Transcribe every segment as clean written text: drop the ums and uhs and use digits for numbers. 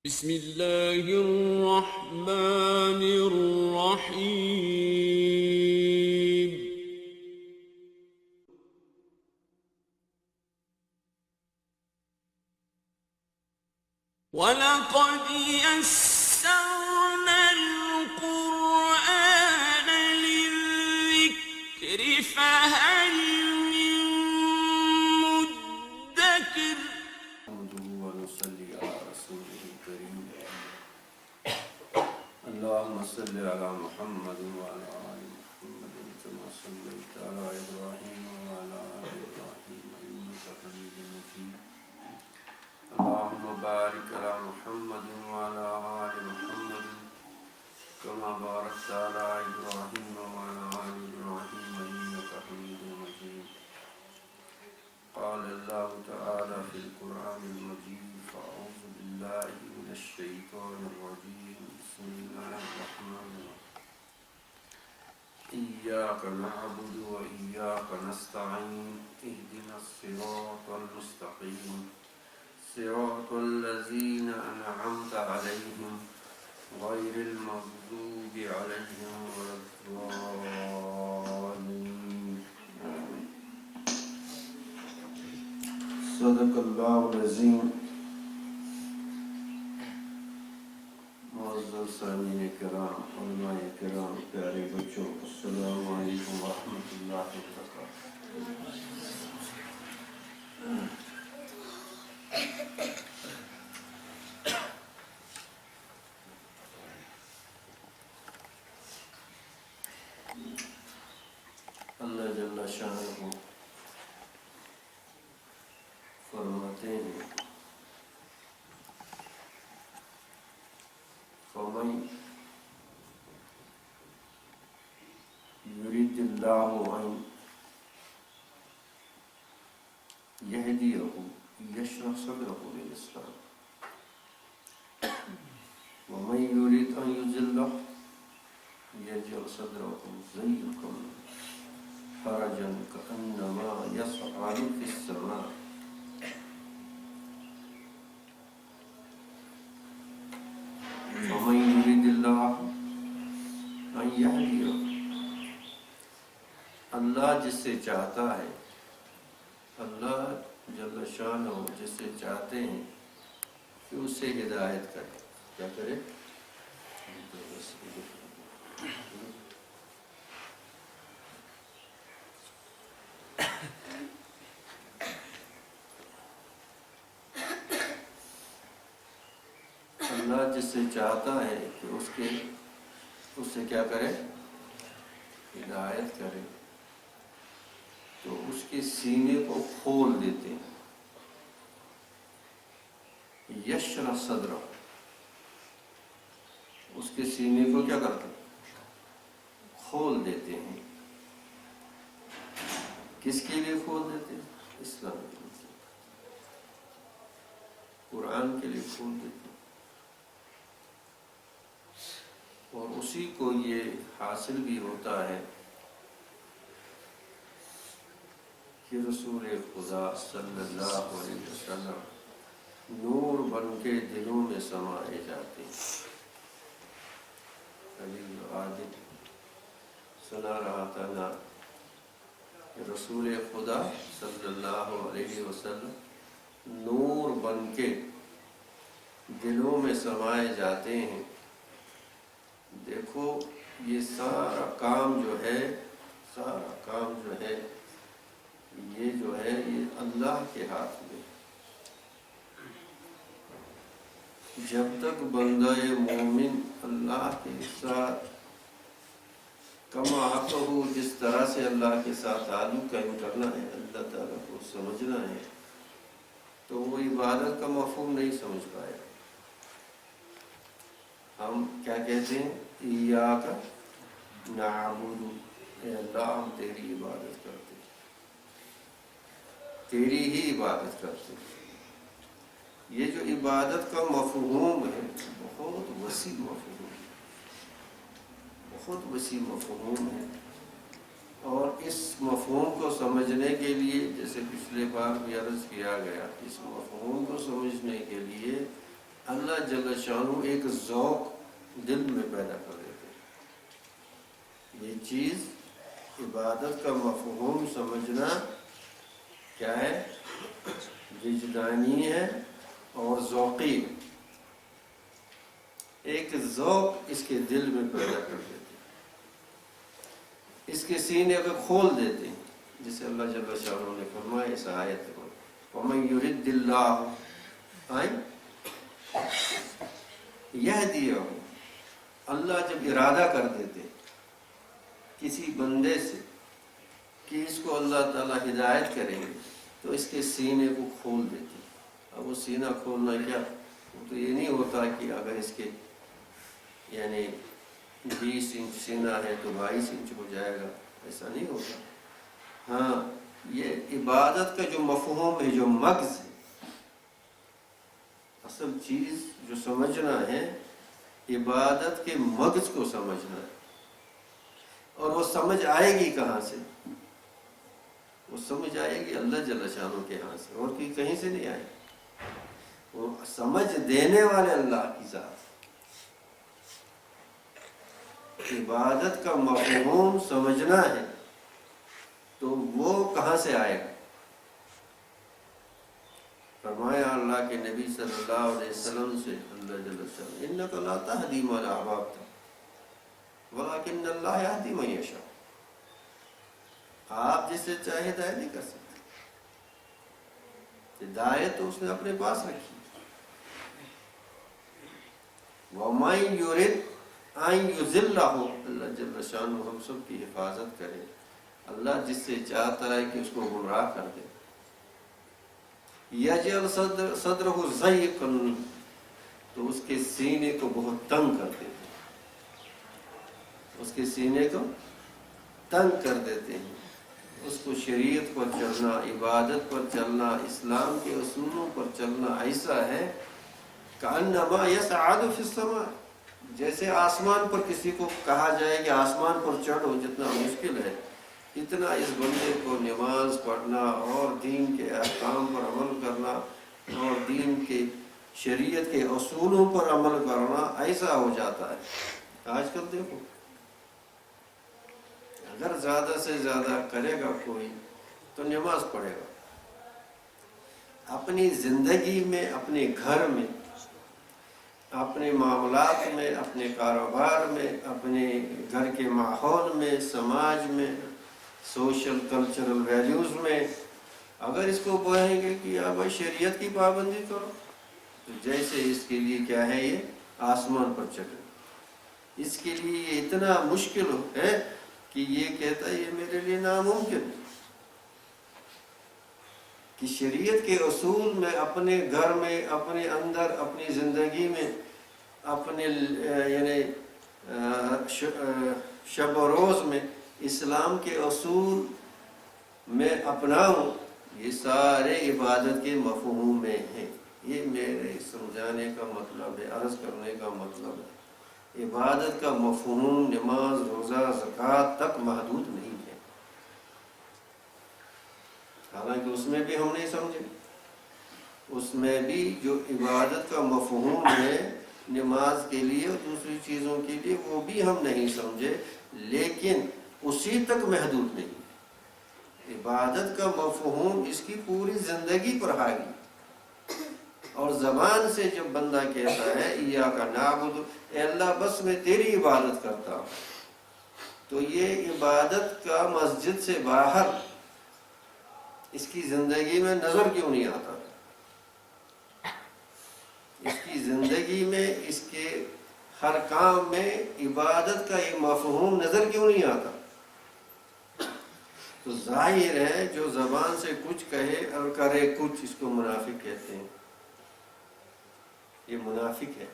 بسم اللہ الرحمن الرحیم وَلَقَدْ يَسَّرْنَا الْقُرْآنَ لِلذِّكْرِ فَهَلْ مِن مُّدَّكِرٍ اللهم صل على محمد وعلى آل محمد كما صليت على إبراهيم وعلى آل إبراهيم إنك حميد مجيد اللهم بارك على محمد وعلى آل محمد كما باركت على إبراهيم وعلى آل إبراهيم إنك حميد مجيد قال الله تعالى في القرآن المجيد فأعوذ بالله من الشيطان الرجيم بسم الله الرحمن الرحيم إياك نعبد وإياك نستعين اهدنا الصراط المستقيم صراط الذين أنعمت عليهم غير المغضوب عليهم ولا الضالين صدق الله العظيم معزز سامعین کرام، علماء کرام، پیارے بچوں، السلام علیکم ورحمۃ اللہ وبرکاتہ۔ اللہ جل شانہ فرماتے ہیں فَمَن يُرِدِ اللَّهُ أَن يَهْدِيَهُ يَشْرَحْ صَدْرَهُ لِلْإِسْلَامِ وَمَن يُرِدْ أَن يُضِلَّهُ يَجْعَلْ صَدْرَهُ ضَيِّقًا حَرَجًا كَأَنَّمَا يَصْعَدُ فِي السَّمَاءِ وَمَن يُرِدِ اللَّهُ أَن يَهْدِيَهُ اللہ جسے چاہتا ہے، اللہ جل شانہ جسے چاہتے ہیں کہ اسے ہدایت کرے، کیا کرے؟ اللہ جسے چاہتا ہے کہ اس سے کیا کرے؟ ہدایت کرے، تو اس کے سینے کو کھول دیتے ہیں۔ یشرح صدرہ، اس کے سینے کو کیا کرتے ہیں؟ کھول دیتے ہیں۔ کس کے لیے کھول دیتے ہیں؟ اسلام کے لیے، قرآن کے لیے کھول دیتے ہیں۔ اور اسی کو یہ حاصل بھی ہوتا ہے کہ رسول خدا صلی اللہ علیہ وسلم نور بن کے دلوں میں سمائے جاتے ہیں۔ ابھی عادل سنا رہا تھا نا کہ رسول خدا صلی اللہ علیہ وسلم نور بن کے دلوں میں سمائے جاتے ہیں۔ دیکھو یہ سارا کام جو ہے یہ اللہ کے ہاتھ میں۔ جب تک بندہ مومن اللہ کے ساتھ کما حق ہو، جس طرح سے اللہ کے ساتھ تعلق قائم کرنا ہے، اللہ تعالیٰ کو سمجھنا ہے، تو وہ عبادت کا مفہوم نہیں سمجھ پائے۔ ہم کیا کہتے ہیں؟ ایاک نعبد، اے اللہ ہم تیری عبادت کرتے ہیں، تیری ہی عبادت کرتے ہیں۔ یہ جو عبادت کا مفہوم ہے بہت وسیع مفہوم ہے، اور اس مفہوم کو سمجھنے کے لیے، جیسے پچھلے بار بھی عرض کیا گیا، اس مفہوم کو سمجھنے کے لیے اللہ جل شانہ ایک ذوق دل میں پیدا کر دیتے ہیں۔ یہ چیز عبادت کا مفہوم سمجھنا کیا ہے؟ وجدانی ہے اور ذوقی ہے۔ ایک ذوق اس کے دل میں پیدا کر دیتے ہیں، اس کے سینے کو کھول دیتے ہیں، جسے اللہ جل شانہ نے فرمایا اس آیت میں وَمَن يُرِدِ اللَّهُ يَهْدِيَهُ۔ اللہ جب ارادہ کر دیتے کسی بندے سے کہ اس کو اللہ تعالیٰ ہدایت کریں گے تو اس کے سینے کو کھول دیتے۔ اب وہ سینہ کھولنا کیا؟ وہ تو یہ نہیں ہوتا کہ اگر اس کے یعنی 20 انچ سینہ ہے تو 22 انچ ہو جائے گا، ایسا نہیں ہوتا۔ ہاں، یہ عبادت کا جو مفہوم ہے، جو مغز ہے، اصل چیز جو سمجھنا ہے عبادت کے مغز کو سمجھنا ہے۔ اور وہ سمجھ آئے گی کہاں سے؟ وہ سمجھ آئے گی اللہ جل شانہ کے ہاں سے، اور کہیں سے نہیں آئے گی۔ وہ سمجھ دینے والے اللہ کی ذات۔ عبادت کا مفہوم سمجھنا ہے تو وہ کہاں سے آئے گا؟ فرمایا اللہ کے نبی صلی اللہ علیہ وسلم سے اللہ جل شانہ اِنَّكَ لَا تَهْدِي مَنْ أَحْبَبْتَ وَلَكِنَّ اللَّهَ يَهْدِي مَن يَشَاءُ۔ آپ جسے چاہے ہدایت نہیں کر سکتے، ہدایت تو اس نے اپنے پاس رکھی۔ وَمَن يُرِدْ أَن يُضِلَّهُ، اللہ جل شانہ ہم سب کی حفاظت کرے۔ اللہ جس سے چاہتا ہے کہ اس کو گمراہ کر دے، یجعل صدرہ ضیقا، تو اس کے سینے کو بہت تنگ کر دیتے ہیں، اس کے سینے کو تنگ کر دیتے ہیں۔ اس کو شریعت پر چلنا، عبادت پر چلنا، اسلام کے اصولوں پر چلنا ایسا ہے کأنما یصعد فی السماء، جیسے آسمان پر کسی کو کہا جائے کہ آسمان پر چڑھو، جتنا مشکل ہے اتنا اس بندے کو نماز پڑھنا اور دین کے احکام پر عمل کرنا اور دین کے شریعت کے اصولوں پر عمل کرنا ایسا ہو جاتا ہے۔ آج کل دیکھو، اگر زیادہ سے زیادہ کرے گا کوئی تو نماز پڑھے گا، اپنی زندگی میں، اپنے گھر میں، اپنے معاملات میں، اپنے کاروبار میں، اپنے گھر کے ماحول میں، سماج میں، سوشل کلچرل ویلیوز میں اگر اس کو کہیں گے کہ آپ شریعت کی پابندی کرو تو جیسے اس کے لیے کیا ہے، یہ آسمان پر چڑھے۔ اس کے لیے یہ اتنا مشکل ہے کہ یہ کہتا ہے یہ میرے لیے ناممکن ہے کہ شریعت کے اصول میں اپنے گھر میں، اپنے اندر، اپنی زندگی میں، اپنے یعنی شب و روز میں اسلام کے اصول میں اپناؤں، یہ سارے عبادت کے مفہوم میں ہیں۔ یہ میرے سمجھانے کا مطلب ہے، عرض کرنے کا مطلب ہے۔ عبادت کا مفہوم نماز، روزہ، زکوٰۃ تک محدود نہیں ہے، حالانکہ اس میں بھی ہم نہیں سمجھے۔ اس میں بھی جو عبادت کا مفہوم ہے نماز کے لیے اور دوسری چیزوں کے لیے، وہ بھی ہم نہیں سمجھے، لیکن اسی تک محدود نہیں۔ عبادت کا مفہوم اس کی پوری زندگی پر حاوی، اور زبان سے جب بندہ کہتا ہے ایاک نعبد، اے اللہ بس میں تیری عبادت کرتا ہوں، تو یہ عبادت کا مسجد سے باہر اس کی زندگی میں نظر کیوں نہیں آتا؟ اس کی زندگی میں، اس کے ہر کام میں عبادت کا یہ مفہوم نظر کیوں نہیں آتا؟ تو ظاہر ہے جو زبان سے کچھ کہے اور کرے کچھ، اس کو منافق کہتے ہیں۔ یہ منافق ہے،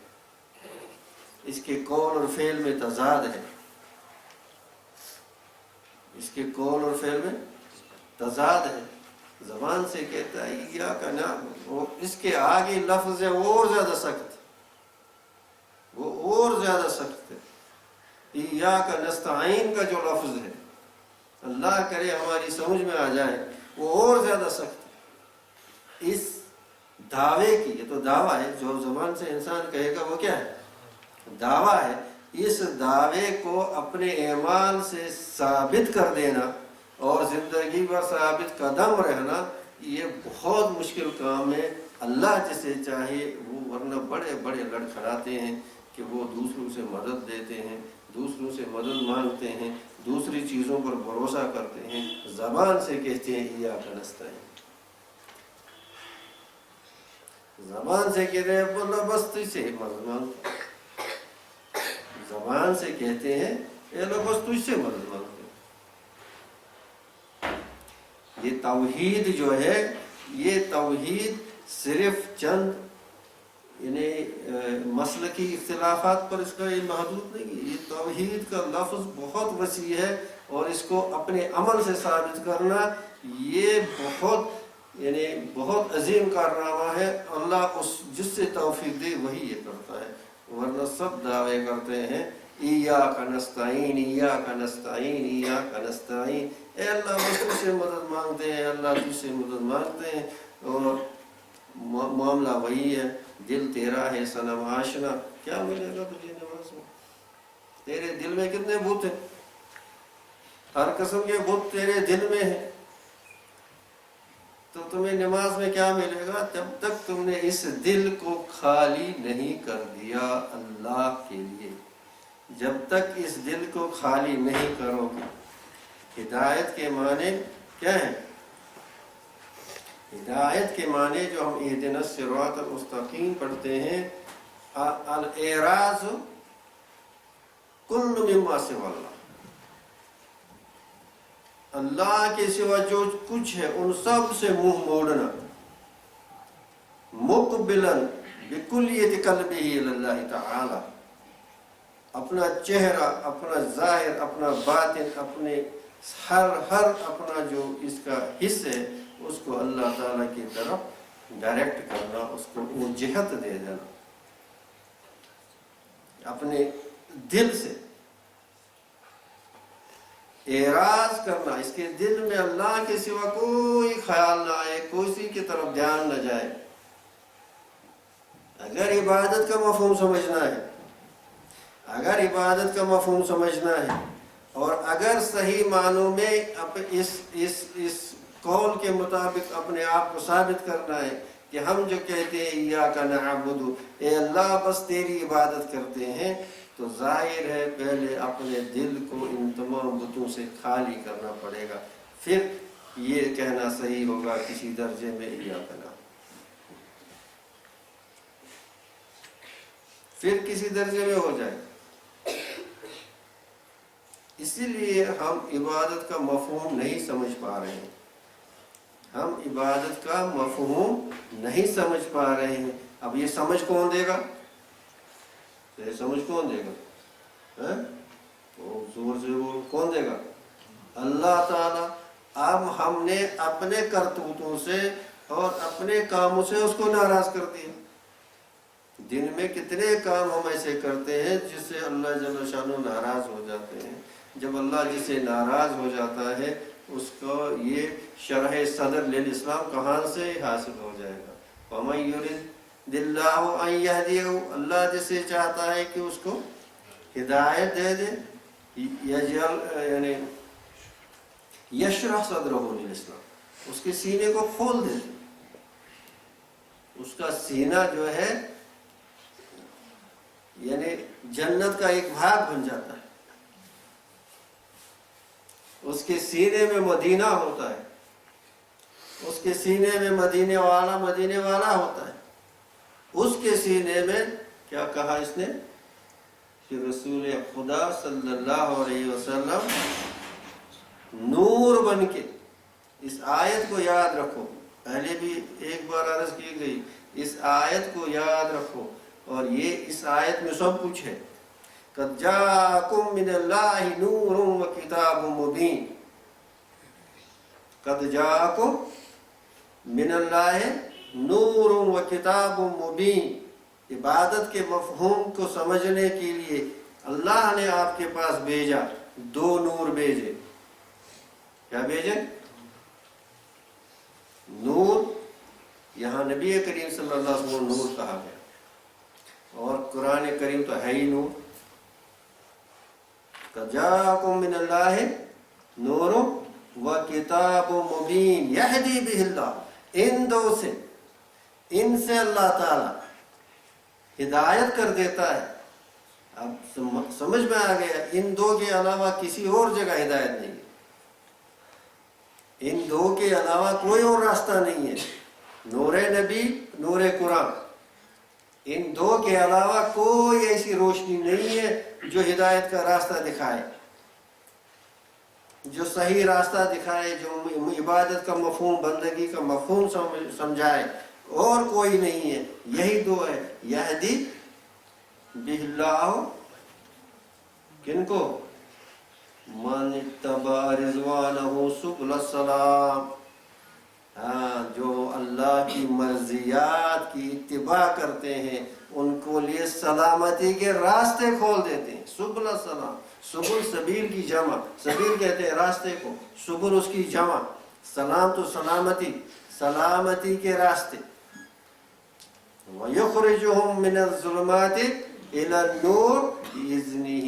اس کے قول اور فعل میں تضاد ہے، اس کے قول اور فعل میں تضاد ہے۔ زبان سے کہتا ہے ایاک نعبد، اور اس کے آگے لفظ ہے وہ اور زیادہ سخت، وہ اور زیادہ سخت ہے۔ ایاک نستعین کا جو لفظ ہے، اللہ کرے ہماری سمجھ میں آ جائے، وہ اور زیادہ سخت ہے۔ اس دعوے کی، یہ تو دعویٰ ہے، جو زبان سے انسان کہے گا وہ کیا ہے؟ دعویٰ ہے۔ اس دعوے کو اپنے اعمال سے ثابت کر دینا اور زندگی پر ثابت قدم رہنا، یہ بہت مشکل کام ہے۔ اللہ جسے چاہے وہ، ورنہ بڑے بڑے لڑکھڑاتے ہیں کہ وہ دوسروں سے مدد دیتے ہیں، دوسروں سے مدد مانگتے ہیں، دوسری چیزوں پر بھروسہ کرتے ہیں، زبان سے کہتے ہیں ایاک نستعین، زبان سے کہتے ہیں اللہ بس تجھ سے مدد مانگتے ہیں، زبان سے کہتے ہیں اے اللہ بس تجھ سے مدد مانگتے ہیں۔ یہ توحید جو ہے، یہ توحید صرف چند یعنی مسلکی اختلافات پر اس کا یہ محدود نہیں ہے، یہ توحید کا لفظ بہت وسیع ہے، اور اس کو اپنے عمل سے ثابت کرنا یہ بہت عظیم کارنامہ ہے۔ اللہ اس جس سے توفیق دے وہی یہ کرتا ہے، ورنہ سب دعوے کرتے ہیں ایاک نستعین ایاک نستعین ایاک نستعین، اے اللہ بس تجھ سے مدد مانگتے ہیں، اللہ تجھ سے مدد مانگتے ہیں، اور معاملہ وہی ہے، دل تیرا ہے صنم آشنا، کیا ملے گا تجھے نماز میں؟ تیرے دل میں کتنے بت ہیں؟ ہر قسم کے بت تیرے دل میں ہیں، تو تمہیں نماز میں کیا ملے گا جب تک تم نے اس دل کو خالی نہیں کر دیا اللہ کے لیے، جب تک اس دل کو خالی نہیں کرو گے۔ ہدایت کے معنی کیا ہیں؟ ہدایت کے معنی جو ہم اہدنا الصراط المستقیم پڑھتے ہیں، الاعراض کل مما سوى اللہ، اللہ کے سوا جو کچھ ہے ان سب سے منہ موڑنا، مقبلا بکلیت قلبہ الی اللہ تعالی، اپنا چہرہ، اپنا ظاہر، اپنا باطن، اپنے ہر اپنا جو اس کا حصہ ہے اس کو اللہ تعالیٰ کی طرف ڈائریکٹ کرنا، اس کو وہ جہت دے دینا اپنے دل سے، اعراض کرنا، اس کے دل میں اللہ کے سوا کوئی خیال نہ آئے، کسی کی طرف دھیان نہ جائے۔ اگر عبادت کا مفہوم سمجھنا ہے، اگر عبادت کا مفہوم سمجھنا ہے، اور اگر صحیح معنوں میں اس قول کے مطابق اپنے آپ کو ثابت کرنا ہے کہ ہم جو کہتے ہیں ایاک نعبد، اے اللہ بس تیری عبادت کرتے ہیں، تو ظاہر ہے پہلے اپنے دل کو ان تمام بتوں سے خالی کرنا پڑے گا، پھر یہ کہنا صحیح ہوگا کسی درجے میں ایاک نعبد، پھر کسی درجے میں ہو جائے۔ اسی لیے ہم عبادت کا مفہوم نہیں سمجھ پا رہے ہیں، ہم عبادت کا مفہوم نہیں سمجھ پا رہے ہیں۔ اب یہ سمجھ کون دے گا؟ یہ سمجھ کون دے گا؟ زور سے بول، کون دے گا؟ اللہ تعالیٰ۔ اب ہم نے اپنے کرتوتوں سے اور اپنے کاموں سے اس کو ناراض کر دیا۔ دن میں کتنے کام ہم ایسے کرتے ہیں جس سے اللہ جل شانہ ناراض ہو جاتے ہیں۔ جب اللہ جس سے ناراض ہو جاتا ہے اس کو یہ شرح صدر للاسلام کہاں سے حاصل ہو جائے گا؟ وَمَن يُرِدِ اللَّهُ أَن يَهْدِيَهُ، اللہ جسے چاہتا ہے کہ اس کو ہدایت دے دے، یعنی یشرح صدرہ للاسلام، اس کے سینے کو کھول دے، اس کا سینہ جو ہے یعنی جنت کا ایک بھاگ بن جاتا ہے، اس کے سینے میں مدینہ ہوتا ہے، اس کے سینے میں مدینے والا ہوتا ہے، اس کے سینے میں کیا کہا اس نے کہ رسول خدا صلی اللہ علیہ وسلم نور بن کے، اس آیت کو یاد رکھو، پہلے بھی ایک بار عرض کی گئی، اس آیت کو یاد رکھو، اور یہ اس آیت میں سب کچھ ہے۔ قد جاءکم من اللہ نور و کتاب مبین، قد جاءکم من اللہ نور و کتاب مبین، عبادت کے مفہوم کو سمجھنے کے لیے اللہ نے آپ کے پاس بھیجا، دو نور بھیجے۔ کیا بھیجے؟ نور یہاں نبی کریم صلی اللہ علیہ وسلم نور کہا گیا، اور قرآن کریم تو ہے ہی نور. جاءکم من اللہ نور و کتاب مبین یہدی بہ اللہ. ان دو سے، ان سے اللہ تعالی ہدایت کر دیتا ہے. اب سمجھ میں آ گیا، ان دو کے علاوہ کسی اور جگہ ہدایت نہیں ہے، ان دو کے علاوہ کوئی اور راستہ نہیں ہے. نور نبی، نور قرآن، ان دو کے علاوہ کوئی ایسی روشنی نہیں ہے جو ہدایت کا راستہ دکھائے، جو صحیح راستہ دکھائے، جو عبادت کا مفہوم، بندگی کا مفہوم سمجھائے. اور کوئی نہیں ہے، یہی دو ہے. یہدی بہ اللہ کن کو؟ من اتبع رضوانہ سبل السلام. ہاں، جو اللہ کی مرضیات کی اتباع کرتے ہیں ان کو لیے سلامتی کے راستے کھول دیتے ہیں. سبل السلام، سبل سبیل کی جمع، سبیل کہتے ہیں راستے کو، سبل اس کی جمع. سلام تو سلامتی، سلامتی کے راستے. وَيُخْرِجُهُم مِّنَ الظُّلُمَاتِ إِلَى النُّورِ بِإِذْنِهِ.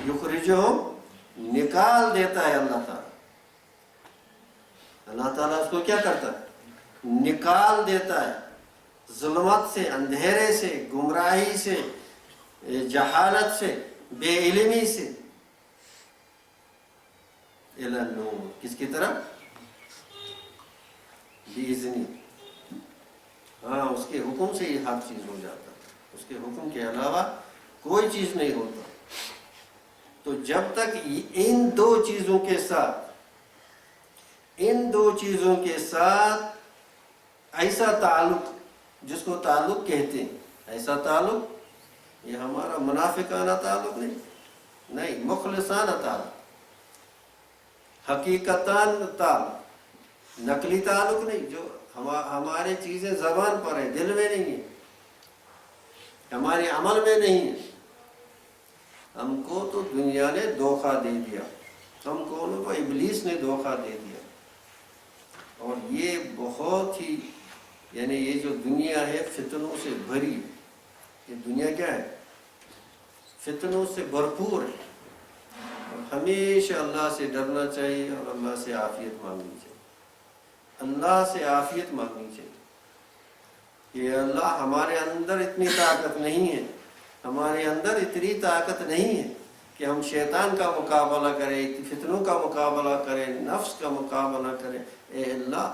یخرجہم، نکال دیتا ہے اللہ تعالیٰ. اللہ تعالیٰ اس کو کیا کرتا ہے؟ نکال دیتا ہے ظلمت سے، اندھیرے سے، گمراہی سے، جہالت سے، بے علمی سے. الی النور، کس کی طرف؟ بِإِذْنِ. ہاں، اس کے حکم سے یہ ہر چیز ہو جاتا ہے، اس کے حکم کے علاوہ کوئی چیز نہیں ہوتا. تو جب تک ان دو چیزوں کے ساتھ، ان دو چیزوں کے ساتھ ایسا تعلق، جس کو تعلق کہتے ہیں، ایسا تعلق، یہ ہمارا منافقانہ تعلق نہیں، مخلصانہ تعلق، حقیقتاً تعلق، نقلی تعلق نہیں، جو ہماری چیزیں زبان پر ہیں، دل میں نہیں ہیں، ہمارے عمل میں نہیں ہے. ہم کو تو دنیا نے دھوکہ دے دیا، ہم کو ابلیس نے دھوکہ دے دیا. اور یہ بہت ہی، یعنی یہ جو دنیا ہے فتنوں سے بھری ہے. یہ دنیا کیا ہے؟ فتنوں سے بھرپور ہے. اور ہمیشہ اللہ سے ڈرنا چاہیے اور اللہ سے عافیت مانگنی چاہیے. اللہ سے عافیت مانگنی چاہیے کہ اللہ، ہمارے اندر اتنی طاقت نہیں ہے، ہمارے اندر اتنی طاقت نہیں ہے کہ ہم شیطان کا مقابلہ کریں، فتنوں کا مقابلہ کریں، نفس کا مقابلہ کریں. اے اللہ،